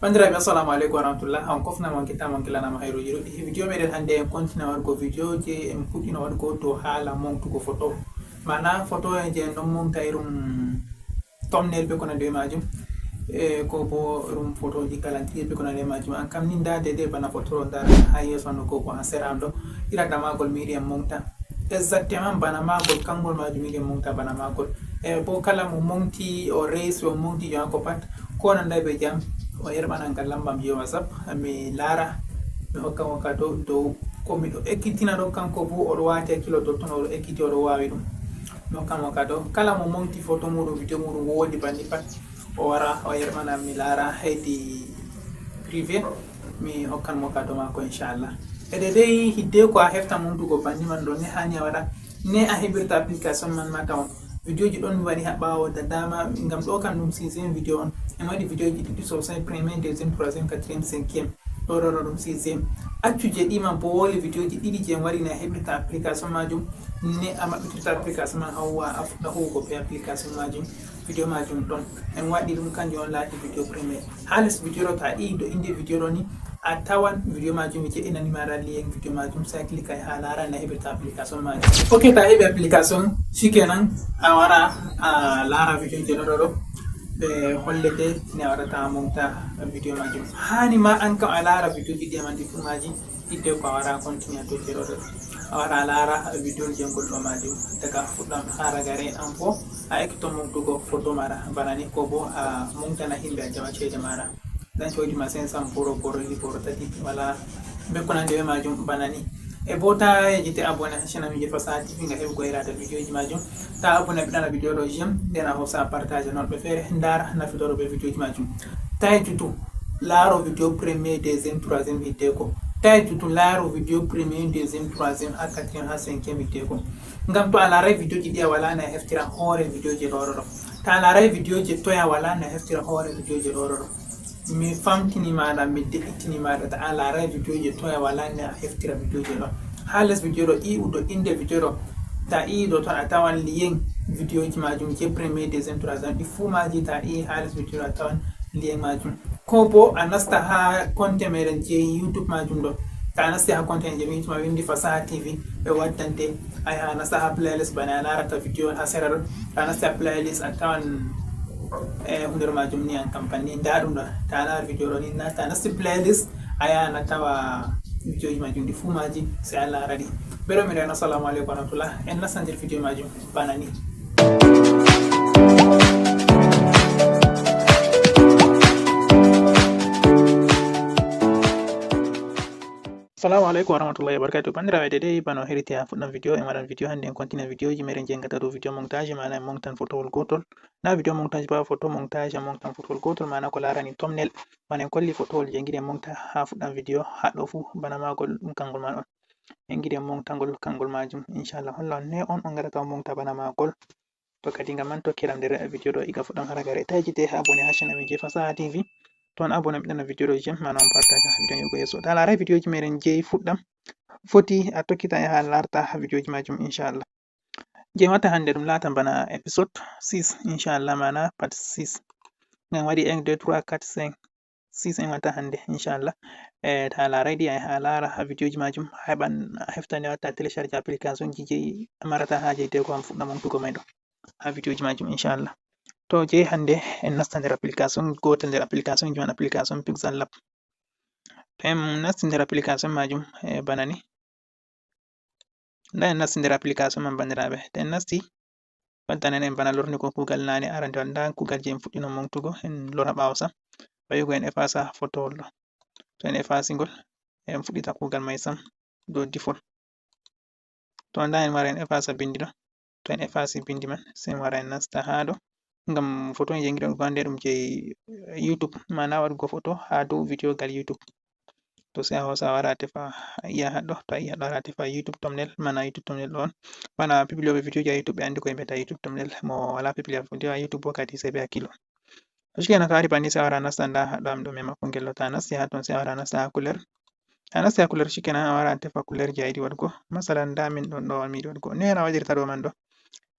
Bandiraɓe assalamu aleykum warahmatullah on kofnama on kittama on killanama hayro jiroɗi video meɗen hannde en continue waɗugo video je en puɗɗino waɗugo dow haala montugo photo mana photo je en ɗon monta irum thumbnail be ko nandi e majum ko bo irum photo ji galantier be ko nandi e majum an kam ni nda dede bana photo dara ha yeso no ko ha seram ɗo irada magol mi yiɗi en monta exactement bana magol kangol majum yiɗi en monta bana magol bo kala mo monti o resi o monti jo hanko pat ko nanda be jam o yerɓanan ngal lambam je whatsapp mi laara mi hokka mo ka dow ko miɗo ekkitina ɗo kanko bo oɗo wati hakkilo totton oɗo ekkiti oɗo wawi ɗum mi hokka mo ka dow kala mo monti photo muɗum video muɗum wodi banni pat o wara o yerɓanan mi laara heydi privé mi hokkan mo ka dow mako inchallah ede dey hidde ko a hefta montugo banni man ɗo ne hani a waɗa ne a heɓirta application man ma taw video ji ɗon mi waɗi ha ɓawo da dama ngam ɗo kam ɗum 6e video on en waɗi video ji ɗiɗi sosai premier deuxième troisième quatrième cinquième ɗo ɗum 6e accuje ɗiman bo woli video ji ɗiɗi je en waɗi ne a heɓirta application majum ne a maɓɓitirta application man hawwa a fuɗɗa huwugo be application majum video majum ɗon en waɗi ɗum kanjum on laati video premier ha les video ɗo ta ɗi ɗo inde video ɗo ni a tawan video majum je inani mara lien video majum sai click ay ha lara na heɓirta application majum ok ta heɓi application shikenan a wara a lara video je ɗo ɓe hollete ne a waɗata monta video majum hani ma an kam a lara video ji ɗi amandi fu maji hidde ko a wara continue to je ɗo a wara lara video jengol ɗo majum daga fuɗɗam ha ragare an fo a ekkito montugo photo mara bana ni ko bo a montana himɓe a jaɓa ceede mara dan coodi ma 500 boro boro tati wala be ko nandi e majum bana ni e bo ta jite abonné ha chaîne mi je Fasaha TV nga heɓugo irata video ji majum ta abonné ɓe video ɗo j'aime nden a hosa partage non ɓe feere ndara nafitoro be video ji majum tawi tutu laaro video premier deuxième troisième hidde ko tawi tutu laaro video premier deuxième troisième ha quatrième ha cinquième hidde ko ngam to a laaray video ji ɗi a wala na heftira hoore video je ɗoɗo ta a laaray video je toya wala na heftira hoore video je ɗoɗo mi famtini maɗa mi deɗitini maɗa ta a laaray video je toya wala ne a heftira video je ɗo ha les video ɗo iwuɗo inde video ɗo ta iɗo ton a tawan lien video ji majum je premier deuxième troisième ɗi fuu maji ta i ha les video ɗo a tawan lien majum ko bo a nasta ha compte meɗen je youtube majum ɗo ta a nasti ha compte je youtube ma windi Fasaha TV ɓe waddante ay ha nasta ha playlist bana a larata video ha sera ɗo ta nasti ha playlist a tawan hunde majum ni an campagne nda ɗum ɗo ta lara video ɗo ni ta nasti playlist a yaha na tawa video ji majum ɗi fuu maji sai a lara ɗi ɓeɗo mi rena assalamu aleykum warahmatullah en nasta nder video majum bana ni assalamu aleykum warahmatullahi wabarakatuh bandiraɓe dede bano heriti ha fuɗɗam video en waɗan video hande en continue video ji meɗen jengata dow video montage mana en montan photowol gotol na video montage ba photo montage en montan photowol gotol mana ko larani thumbnail mana en kolli photowol je giɗen monta ha fuɗɗam video haɗo fu bana magol ɗum kangol man on en giɗen montagol kangol majum inchallah holla on ne on gaɗata monta bana magol to kadi ngam man tokkiram nder video ɗo iga fuɗɗam haragare tajite ha abonné ha chaîne amin je Fasaha TV ton abonné ɓeɗana video ɗo j'aime mana on partage ha video yugo yeso ta laara video ji meɗen jeyi fuɗɗam foti a tokkita e ha larta ha video ji majum inchallah je watta hande ɗum latan bana episode 6 inchallah mana part 6 ngam waɗi 1 2 3 4 5 6 en watta hande inchallah ta laaray ɗi ay ha lara ha video ji majum heɓan heftani watta télécharge application ji je marata ha je ko am fuɗɗa montugo may ɗo ha video ji majum inchallah to je hande en nasta nder application gotel nder application ji man application Pixel Lab to en nasti nder application majum bana ni nda en nasti nder application man bandiraɓe to en nasti waddanen en bana lorni ko kugal nane arande nda kugal je en fuɗɗino montugo en lora ɓawo sam ɓayugo en efasa photowol ɗo to en efasi ngol en fuɗɗita kugal may sam dow default to nda en wara en efasa bindi ɗo to en efasi bindi man sai en wara en nasta ha ɗo ngam photo je giɗon ko hande ɗum je YouTube mana waɗugo photo ha dow video gal YouTube to sai a hosa wara tefa iya haɗɗo to a iya haɗɗo wara tefa YouTube thumbnail mana YouTube thumbnail ɗo on bana pipiloɓe video ji ha YouTube ɓe andi ko mbiyata YouTube thumbnail mo wala pipila video ha YouTube wakkati sai be hakkilo to shikenan to wari banni sai a wara nasta nda haɗɗo am ɗo mema kungel ɗo ta nasti ha ton sai a wara nasta ha couleur ta nasti ha couleur shikenan a wara tefa couleur je a yiɗi waɗugo masalan nda min ɗon ɗo mi yiɗi waɗugo ne na waɗirta ɗo man ɗo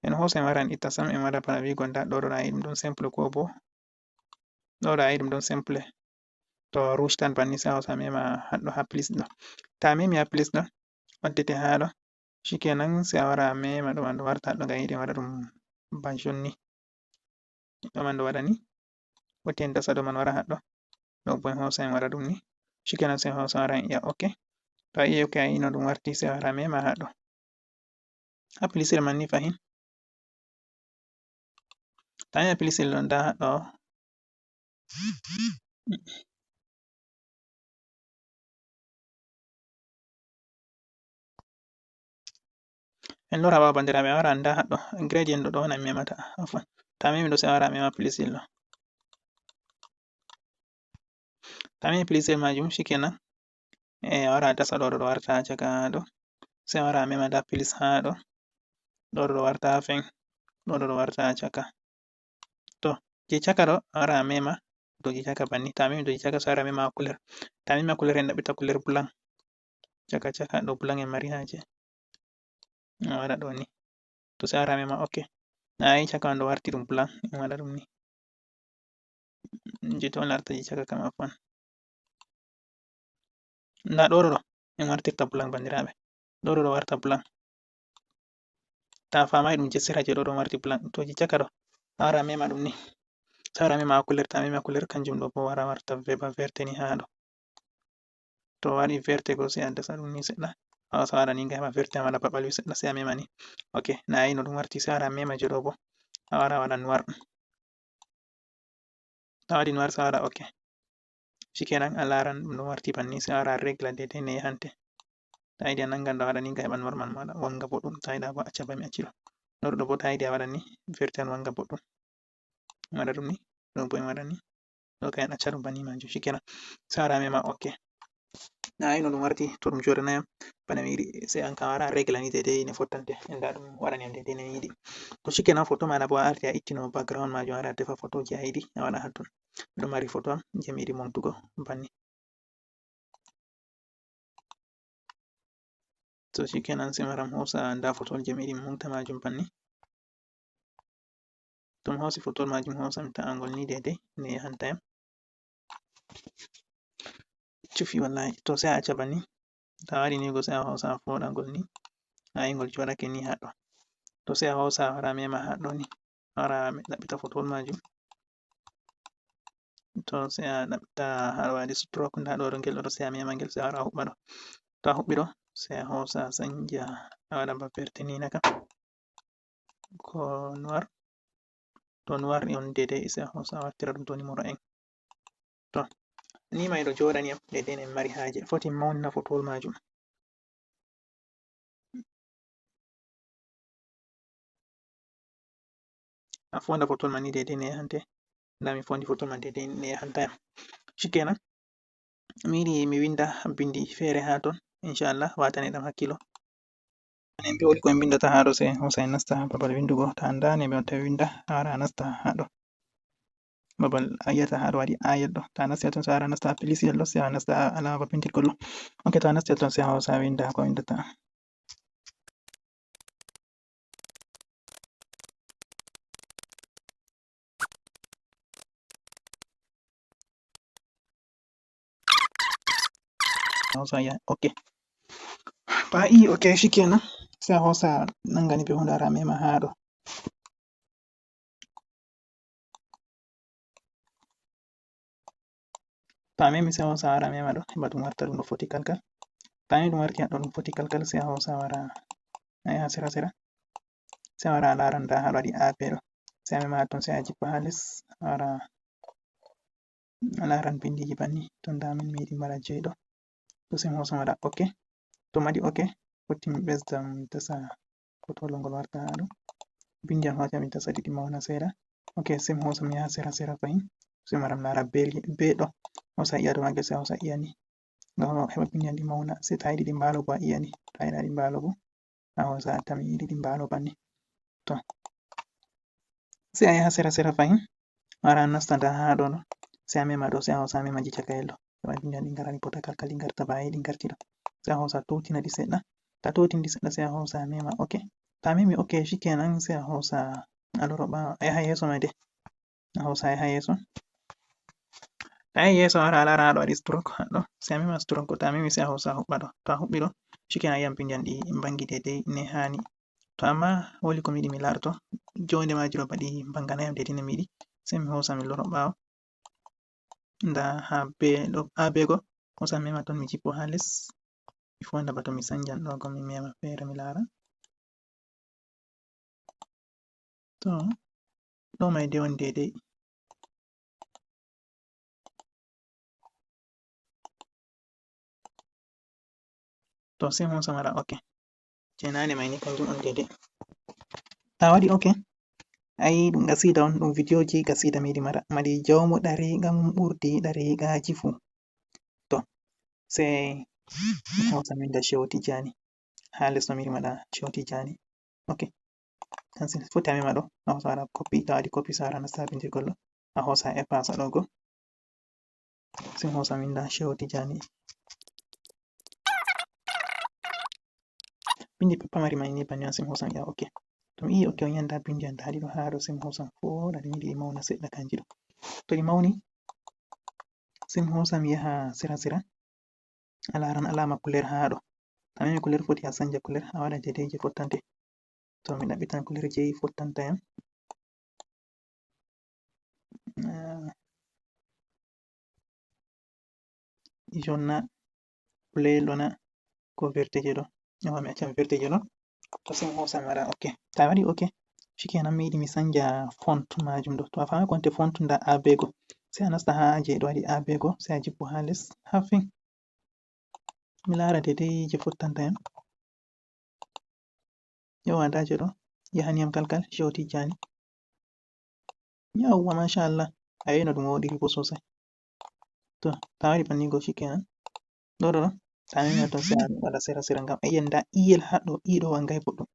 en hosa en wara en itta sam en waɗa bana wigo nda ɗo ɗo a yiɗi ɗum ɗon simple ko bo ɗo ɗo a yiɗi ɗum ɗon simple to rush tan banni sai a hosa a mema haɗɗo ha please ɗo. To a memi ha please ɗo waddete ha ɗo shikenan sai a wara a mema ɗo man ɗo warta haɗɗo ngam yiɗi waɗa ɗum banshon ni. Ɗo man ɗo waɗa ni woti en dasa ɗo man wara haɗɗo ɗo bo en hosa en waɗa ɗum ni shikenan sai en hosa wara en iya ok. To a yi ok a yi no ɗum warti sai a wara a mema haɗɗo ha pencil man ni fahin. To a memi pencil ɗo nda haɗɗo en lora ɓawo bandiraɓe a wara nda haɗɗo gradient ɗo on en memata afwan. To a memi ɗo sai a wara a mema pencil ɗo. To a memi pencil majum shikenan a wara a dasa ɗo ɗo warta ha chaka ɗo sai a wara a mema nda please ha ɗo ɗo warta ha fen ɗo warta ha chaka. To je chaka ɗo a wara a mema doji chaka banni. To a memi doji chaka sai a wara a mema couleur. To a memi couleur en ɗaɓɓita couleur blanc chaka chaka ɗo blanc en mari haje a waɗa ɗo ni to sai a wara a mema ok. Ayi chaka man ɗo warti ɗum blanc en waɗa ɗum ni je to on larta je chaka kam afwan. Nda ɗo ɗo en wartirta blanc bandiraɓe ɗo ɗo warta blanc. Ta famai ɗum je sera je ɗo warti blanc to je chaka ɗo a wara a mema ɗum ni sai a wara a mema couleur. Ta a mema couleur kanjum ɗo bo wara warta ba verte ni ha ɗo. To waɗi verte go sai a dasa ɗum ni seɗɗa a wasa waɗa ni ngam heɓa verte man waɗa ba ɓalwi seɗɗa sai a mema ni ok. Na ayi no ɗum warti sai a wara a mema je ɗo bo a wara a waɗa noir. To a waɗi noir sai a waɗa ok shikenan a laran ɗum ɗo warti banni sai a wara a regla daidai no yahante. To a yiɗi a nangan ɗo a waɗa ni ngam heɓa noir man waɗa wanga boɗɗum. To a yiɗa bo acca bami acci ɗo. Ɗo bo to a yiɗi a waɗa ni verte man wanga boɗɗum en waɗa ɗum ni ɗo bo en waɗa ni ɗo ka en acca ɗum banni majum shikenan sai a wara a mema ok. Na ayi no ɗum warti to ɗum joɗanayam bana mi yiɗi sai an kam a wara a regla ni daidai no fottante nda ɗum waɗani am daidai no mi yiɗi. To shikenan photo mana bo a arti a ittino background majum a wara a tefa photoji a yiɗi a waɗa hatton. Miɗo mari photo am je mi yiɗi momtugo banni. To shikenan sai mi wara mi hosa nda photol je mi yiɗi mi momta majum banni. To mi hosi photol majum hosa mi ta'angol ni daidai no yahantayam. Cufi wallahi to sai a acca banni. To a waɗi ni go sai a hosa a foɗa ngol ni a yi ngol joɗake ni haɗo. To sai a hosa a wara a mema haɗo ni a wara a ɗaɓɓita photol majum. To sai a ɗaɓɓita ha waɗi stroke nda ɗo ngel ɗo sai a mema ngel sai a wara a huɓɓa ɗo. To a huɓɓi ɗo sai a hosa a sanja a waɗa ba verte ni naka ko noir. To noir on daidai sai a hosa a wartira ɗum to numero en. To ni mai ɗo joɗani am daidai no en mari haje foti maunina photol majum. A fonda photol man ni daidai no yahante. Nda mi fondi photol man daidai no yahantayam shikenan mi yiɗi mi winda bindi fere ha ton inchallah watane ɗam hakkilo. En be woni ko en windata ha ɗo sai en hosa en nasta babal windugo to a andani be on tawi winda a wara a nasta ha ɗo babal a yiyata ha ɗo waɗi ayat ɗo to a nasti ton sai a wara a nasta pencil ɗo sai a nasta alama ba pintirgol ɗo ok. To a nasti ton sai a hosa a winda ko a windata. Hosa ya ok to a yi ok shikenan sai a hosa nangani be hunde a wara a mema ha ɗo. To a memi sai a hosa a wara a mema ɗo heɓa ɗum warta ɗum ɗo foti kalkal. To a memi ɗum warti haɗɗo ɗum foti kalkal sai a hosa a wara a yaha sera sera sai a wara a lara nda ha ɗo waɗi ape ɗo sai a mema hatton sai a jippa ha les a wara a laran bindiji banni to nda min mi yiɗi mi waɗa J ɗo to sai mi hosa mi waɗa ok. To mi waɗi ok fotti mi ɓesda mi dasa photol ngol warta ha ɗo bindi am hauti mi dasa ɗiɗi mauna seɗa ok. Sai mi hosa mi yaha sera sera fahin sai mi wara mi lara be ɗo hosa iya dow magel sai a hosa iya ni ngam heɓa bindi am ɗi mauna sai to a yiɗi ɗi mbalo bo a iya ni to a yiɗa ɗi mbalo bo a hosa a tami yiɗi ɗi mbalo banni. To sai a yaha sera sera fahin a wara a nasta nda ha ɗo no sai a mema ɗo sai a hosa a mema je chakayel ɗo heɓa bindi am ɗi ngara ni pota kalkal ɗi garta ba ayi ɗi garti ɗo sai a hosa a tautina ɗi seɗɗa. To a tautini ɗi seɗɗa sai a hosa a mema ok. To a memi ok shikenan sai a hosa a loro ɓawo a yaha yeso mai dai a hosa a yaha yeso. To Ai yeso ara alara haɗo waɗi stroke haɗo. Se a mema stroke to a memi se a hosa a huɓɓa ɗo. To a huɓɓi ɗo shikenan a yi'an pindiyan ɗi bangi dedei ne hani. To amma woli ko mi yiɗi mi larto jonde maji ɗo ba ɗi banganai am dedei no mi yiɗi. Se mi hosa mi loro ɓawo. Nda ha bego hosa mi mema ton mi jippo ha les. Mi fonda ba to mi sanjan ɗo ko mi mema fere mi lara. To ɗo mai de on dedei. To sai hosa mara oke. Je nane mai ni kanjum on dedei. Ta waɗi oke. Ai ɗum gasida on ɗum videoji gasida mi yiɗi mara. Mari jaumu ɗariiga mum ɓurdi ɗariigaji fu. To sai mi hosa min da Shehu Tijjani. Ha les ɗo mi yiɗi maɗa Shehu Tijjani. Oke. Kansin fotti a mema ɗo a hosa waɗa copy. To a waɗi copy sai a wara nasta ha bindirgol ɗo. A hosa e-pass ɗo go. Sai hosa min da Shehu Tijjani. Bindi pamari mai ni banni on sai hosa ya oke. To mi yi oke on yanda bindi an daɗi ɗo ha ɗo sai mi hosa foɗa ɗi mi yiɗi mauna seɗɗa kanji ɗo. To ɗi mauni sai mi hosa mi yaha sera sera. A laran alama kuler ha ɗo. To a memi kuler foti a sanja kuler a waɗa dedei je fottante. To mi ɗaɓɓitan kuler je fottanta yam. Jonna kulelo na ko verteje ɗo. Yawa mi accan verteje ɗo. To sai mi hosa mi waɗa oke. To a waɗi oke shikenan mi yiɗi mi sanja font majum ɗo. To a famai konte font nda abego. Sai a nasta ha je ɗo waɗi abego sai a jippo ha les ha fin. Mi lara dedei je fottanta yam. Yawa nda je ɗo yahani yam kalkal Shehu Tijjani. Yawwa masha Allah. A yi no ɗum woɗiri bo sosai. To ta waɗi banni go shikenan. Ɗo ɗo ɗo. Ta memi to sai a waɗa sera sera ngam a yi'an nda iyel haɗo i ɗo wangai boɗɗum.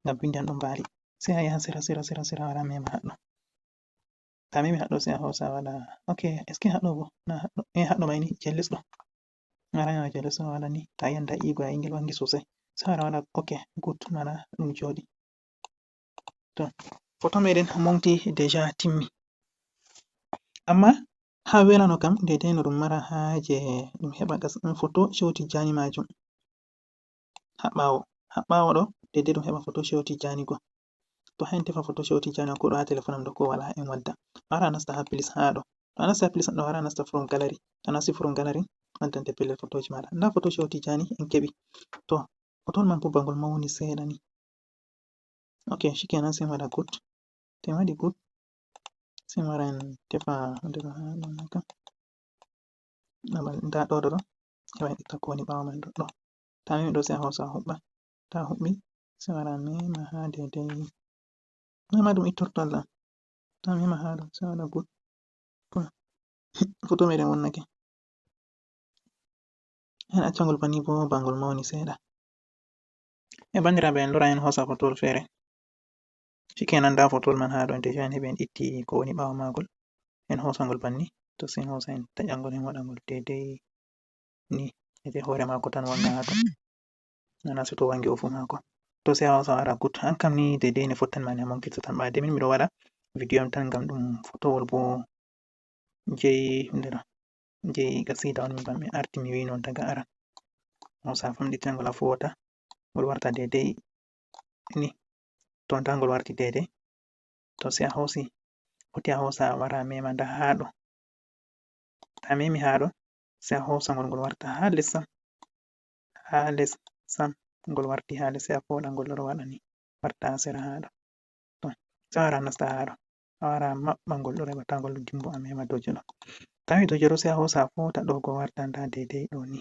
Ngam bindi an ɗon mbali. Sai a yaha sera sera wara mema haɗɗo. Ta memi haɗɗo sai a hosa waɗa oke eske haɗɗo bo na haɗɗo haɗɗo mai ni je les ɗo. Wara mema je les ɗo waɗa ni ta yi'an nda igo ingel wangi sosai. Sai wara waɗa oke good mana ɗum joɗi. To foto meɗen momti deja timmi. Amma ha welano kam dedei no ɗum mara haje ɗum heɓa foto Shehu Tijjani majum. Ha ɓawo ɗo dedei ɗum heɓa foto Shehu Tijjani go. To ha en tefa foto Shehu Tijjani ko ɗo ha telephone am ɗo ko wala en wadda. Wara nasta ha please ha ɗo. To a nasti ha please ɗo wara nasta from gallery. To a nasti from gallery waddante pellel fotoji maɗa. Nda foto Shehu Tijjani en keɓi. To fotol man bo bangol mauni seɗa ni. Oke shikenan sai mi waɗa good. To mi waɗi good sai mi wara en tefa hunde ɗo ha ɗo naka. Nda ɗo ɗo heɓa en itta ko woni ɓawo man ɗo. Ta memi ɗo sai a hosa a huɓɓa. Ta huɓɓi sai wara mema ha dedei. Mema ɗum ittorto Allah. Ta mema ha ɗo sai waɗa good. Foto meɗen wonnake. En accangol banni bo bangol mauni seɗa. Bandiraɓe en lora en hosa fotowol fere. Shikenan nda fotowol man ha ɗo deja en heɓi en itti ko woni ɓawo magol. En hosangol banni to sai en hosa en taƴangol en waɗangol dedei ni dedei hore mako tan wanga ha to. Nana seto wangi o fu mako. To sai a hosa wara good. An kam ni dedei ne fottan mani amon kitso tan ɓade min miɗo waɗa video am tan ngam ɗum fotowol bo jei hunde ɗo. Jei gasida on min mi arti mi wi non daga aran. Hosa famɗitinagol a fota. Ngol warta dedei ni. To nda ngol warti dedei. To sai a hosi foti a hosa a wara mema nda ha ɗo. Ta memi ha ɗo sai a hosa ngol warta ha les sam. Ha les sam ngol warti ha les sai a foɗa ngol ɗo waɗa ni. Warta ha sera ha ɗo. To sai a wara nasta ha ɗo. A wara maɓɓa ngol ɗo heɓa ta ngol dimbo a mema dow je ɗo. Ta memi dow je ɗo sai a hosa a fota ɗo go warta nda dedei ɗo ni.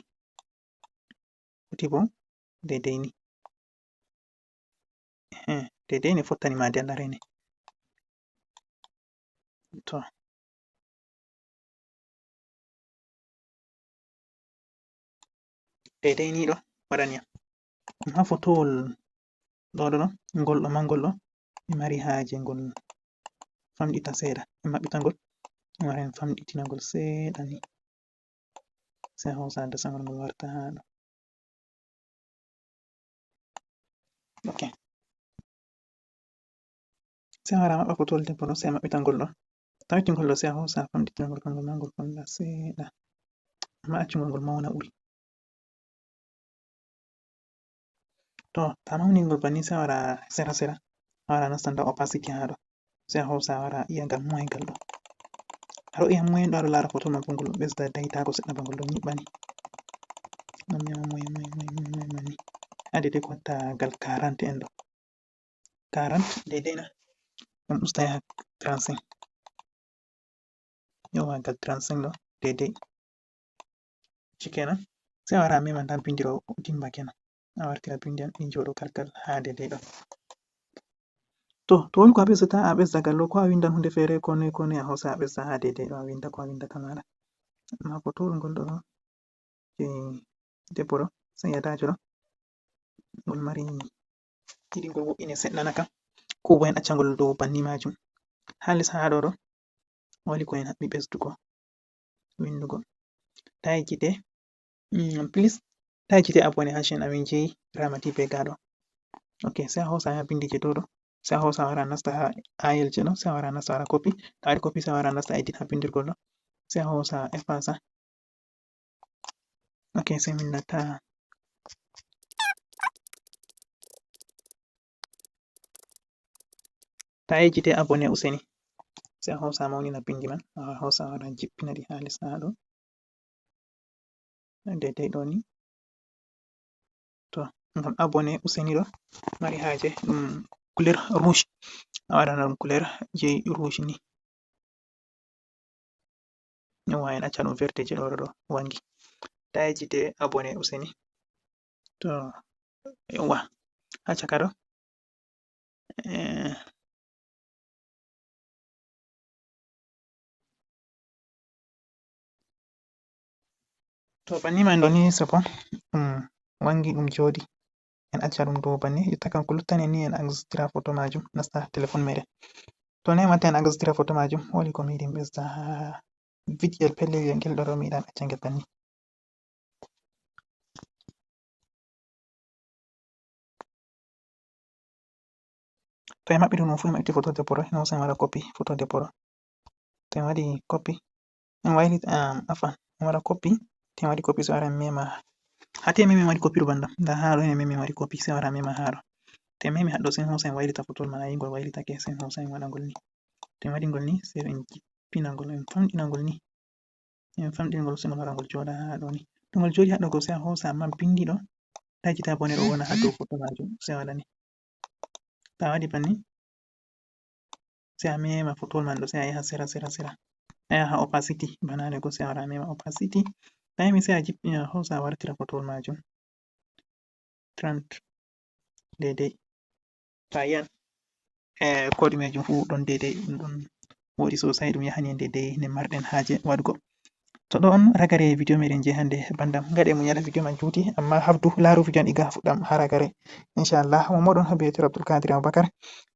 Foti bo dedei ni. Dedei ne fottani madi Allah rene. To dedei ni ɗo waɗani yam. Ha fotowol ɗo ngol ɗo mangol ɗo mi mari haje ngol famɗita seɗa. En maɓɓita ngol en wara en famɗitina ngol seɗa ni. Sai a hosa a dasa ngol warta ha ɗo. Oke. Sai a wara maɓɓa fotowol debbo ɗo sai a maɓɓita ngol ɗo. To Tawitingol ɗo sei a hosa famɗitingol kangol ma ngol fonda seeɗa, amma accugol ngol mawna ɓuri. To to a mawningol banni sei a wara sera a wara nasta nder opacity ha ɗo, sei a hosa a wara a i'a ngal moygal ɗo. Aɗo i'a moyen ɗo aɗo lara photo man bo ngol ɗo ɓesda daitago seɗɗa ba ngol ɗo nyiɓa ni. Ɗon mema moyen ni. Ha dedei ko watta ngal 40 en ɗo. 40 dedei na? Ɗum usta yaha 35. Yauwa ngal 35 ɗo dedei. Shikenan sei a wara a mema nda bindi ɗo dimba kenan. A wartira bindi ɗin joɗo kalkal ha dedei ɗo. To woni ko a ɓesdata a ɓesda ngal ɗo, ko a windan hunde fere ko noi a hosa a ɓesda ha dedei ɗo a winda ko a windata maɗa. Amma photowol ngol ɗo jei debbo ɗo Sayyadajo ɗo, ngol mari yiɗi ngol wo'ine seɗɗa na kam, ko bo en acca ngol dow banni majum. Ha les ha ɗo woli ko en haɓɓi ɓesdugo windugo. Ta'i gite please ta'i gite abone ha chaine amin jeyi Ramati Vega ɗo. Ok sei a hosa a yaha bindi je dow ɗo, sei a hosa a wara a nasta ha ayel je ɗo, sei a wara a nasta a waɗa copy, to a waɗi copy sei a wara a nasta edit ha bindirgol ɗo, sei a hosa a effaza. Ok sei min natta ta'i gite abone useni, sei a hosa a mawnina bindi man, a hosa a wara a jippina ɗi ha les ha ɗo. Dedei ɗo ni. To ngam abone useni ɗo mari haje ɗum couleur rouge, a waɗana ɗum couleur jei rouge ni. Yauwa en acca ɗum verte je ɗo wangi. Ta'i gite abone useni. To yauwa ha caka ɗo to banni man ɗo ni soko ɗum wangi ɗum joɗi, en acca ɗum dow banni, jotta kam ko luttani ni en angstira photo majum nasta telephone meɗen. To ne watta en angstira photo majum woli ko mi yiɗi ɓesda ha vidyel pellel ngel ɗo mi yiɗan acca ngel banni. To en maɓɓi ɗum fu en maɓɓiti photo debbo ɗo, en hosa en waɗa copy photo debbo ɗo. To en waɗi copy en wailita afwan en waɗa copy, to en waɗi copy sei wara en mema ha toi en memi en waɗi copy ɗo banda nda ha ɗo en memi en waɗi copy sei wara mema ha ɗo. To en memi haɗɗo sei en hosa en wailita photowol man ayi ngol wailitake sei en hosa en waɗa ngol ni. To en waɗi ngol ni sei en jippina ngol en famɗina ngol ni. En famɗini ngol sei ngol wara ngol joɗa ha ɗo ni. To ngol joɗi ha ɗo go sei a hosa amma bindi ɗo ta'i gite abone ɗo wona ha dow photo majum sei a waɗa ni. To a waɗi banni sei a mema photowol man ɗo sei a yaha sera a yaha ha opacity bana ɗo go sei a wara a mema opacity. To a memi sei a jippina a hosa a wartira photowol majum 30 dedei. To a yi'an ko ɗumejum fu ɗon dedei, ɗum ɗon woɗi sosai, ɗum yahani en dedei ne marɗen haje waɗugo. To ɗo on ragare video meɗen je hande bandam gaɗe munyal video man juuti, amma habdu laru video ɗiga fuɗɗam ha ragare inchallah. Mo moɗon ha bi'etero Abdulkadir Abubakar.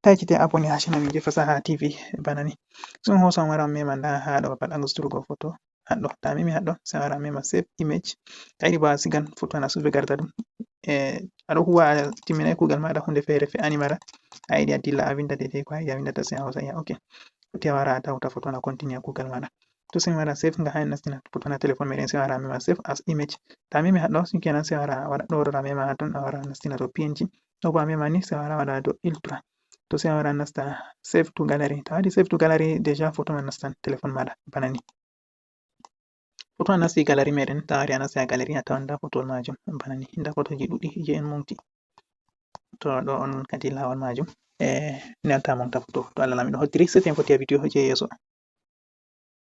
Ta'i gite abone ha chaine amin je Fasaha TV bana ni. Sei on hosa on wara on mema nda ha ɗo babal angusturgo photo haɗɗo. To a memi haɗɗo sei a wara a mema save image. To a yiɗi bo a sigan photo na suve garda ɗum aɗo huwa a timminai kugal maɗa hunde fere fe'ani mara a yiɗi a dilla a winda dedei ko a yiɗi a windata sei a hosa a yi'a ok foti a wara a tawta photo na continue kugal maɗa. To sei mi waɗa save nga ha en nastina photo na telephone meɗen sei a wara a mema save as image. To a memi haɗɗo shikenan sei a wara a waɗa ɗo a mema ha ton a wara a nastina dow PNG, ɗo bo a mema ni sei a wara a waɗa dow Ultra. To sei a wara a nasta save to gallery, to a waɗi save to gallery deja photo man nastan telephone maɗa bana ni. Photo man nasti gallery meɗen to a wari a nasti ha gallery a tawan nda photowol majum bana ni, nda photoji ɗuɗɗi je en monti. To ɗo on kadi lawol majum ne ta monta photo to Allah lamiɗo hoddiri sei to en fotti ha video je yeso.